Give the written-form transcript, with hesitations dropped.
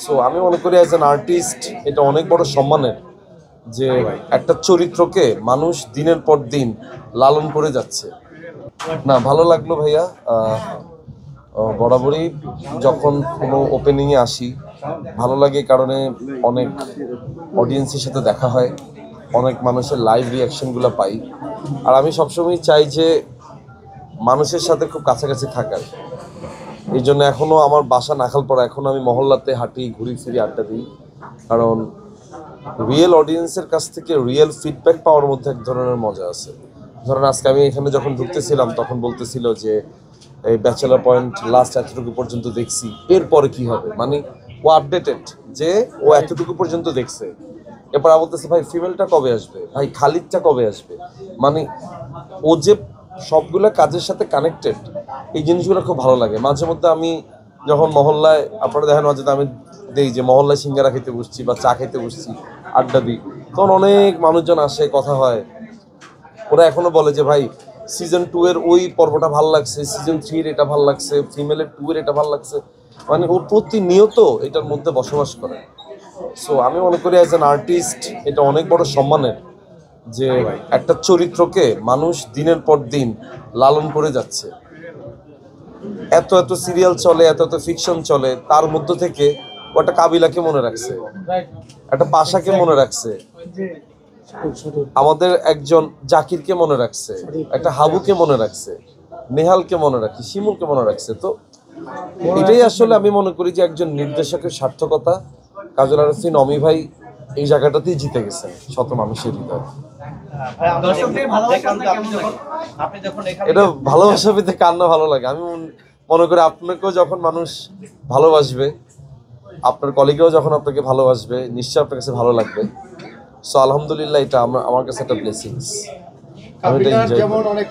So আমি মনে করি অ্যাজ অ্যান আর্টিস্ট এটা অনেক বড় সম্মানের যে একটা চরিত্রকে মানুষ দিনের পর দিন লালন করে যাচ্ছে। না, ভালো লাগলো ভাইয়া। বরাবরই যখন কোনো ওপেনিংয়ে আসি ভালো লাগে, কারণে অনেক অডিয়েন্সের সাথে দেখা হয়, অনেক মানুষের লাইভ রিয়াকশনগুলো পাই। আর আমি সবসময় চাই যে মানুষের সাথে খুব কাছাকাছি থাকার। এই জন্য এখনও আমার বাসা নাখালপাড়া, এখনও আমি মহল্লাতে হাঁটি, ঘুরি ফিরি, আড্ডা দিই। কারণ রিয়েল অডিয়েন্সের কাছ থেকে রিয়েল ফিডব্যাক পাওয়ার মধ্যে এক ধরনের মজা আছে। ধরেন আজকে আমি এখানে যখন ঢুকতেছিলাম তখন বলতেছিল যে এই ব্যাচেলার পয়েন্ট লাস্ট এতটুকু পর্যন্ত দেখছি, এরপরে কি হবে, মানে ও আপডেটেড যে ও এতটুকু পর্যন্ত দেখছে। এরপর বলতেছে ভাই ফিমেলটা কবে আসবে, ভাই খালিদটা কবে আসবে, মানে ও যে সবগুলো কাজের সাথে কানেক্টেড, এই জিনিসগুলো খুব ভালো লাগে। মাঝে মধ্যে আমি যখন মহল্লায়, আপনারা দেখেন মাঝে আমি দেই যে মহল্লায় সিঙ্গারা খেতে বসছি বা চা খেতে বসছি, আড্ডা দিই, তখন অনেক মানুষজন আসে, কথা হয়। ওরা এখনো বলে যে ভাই সিজন 2 এর ওই পর্বটা ভালো লাগছে, সিজন 3 এর এটা ভালো লাগছে, ফিমেলের 2 এর এটা ভালো লাগছে। মানে ও প্রতিনিয়ত এটার মধ্যে বসবাস করে। সো আমি মনে করি অ্যাজ অ্যান আর্টিস্ট এটা অনেক বড় সম্মানের যে একটা চরিত্রকে মানুষ দিনের পর দিন লালন করে যাচ্ছে। এত এত সিরিয়াল চলে, এত এত ফিকশন চলে, তার মধ্য থেকে ও একটা কাবিলাকে মনে রাখছে, একটা পাশাকে মনে রাখছে, আমাদের একজন জাকিরকে মনে রাখছে, একটা হাবুকে মনে রাখছে, নেহালকে মনে রাখছে, শিমুলকে মনে রাখছে। তো এটাই আসলে আমি মনে করি যে একজন নির্দেশকের সার্থকতা। কাজল আরফিন, অমি ভাই এই জায়গাটাতেই জিতে গেছেন শত মানুষের হৃদয়। এটা ভালোবাসা পেতে কান্না ভালো লাগে। আমি মনে করি আপনাকেও যখন মানুষ ভালোবাসবে, আপনার কলিগেও যখন আপনাকে ভালোবাসবে, নিশ্চয়ই আপনার কাছে ভালো লাগবে। সো আলহামদুলিল্লাহ, এটা আমার কাছে একটা ব্লেসিংস। আমি এটা এনজয় করি।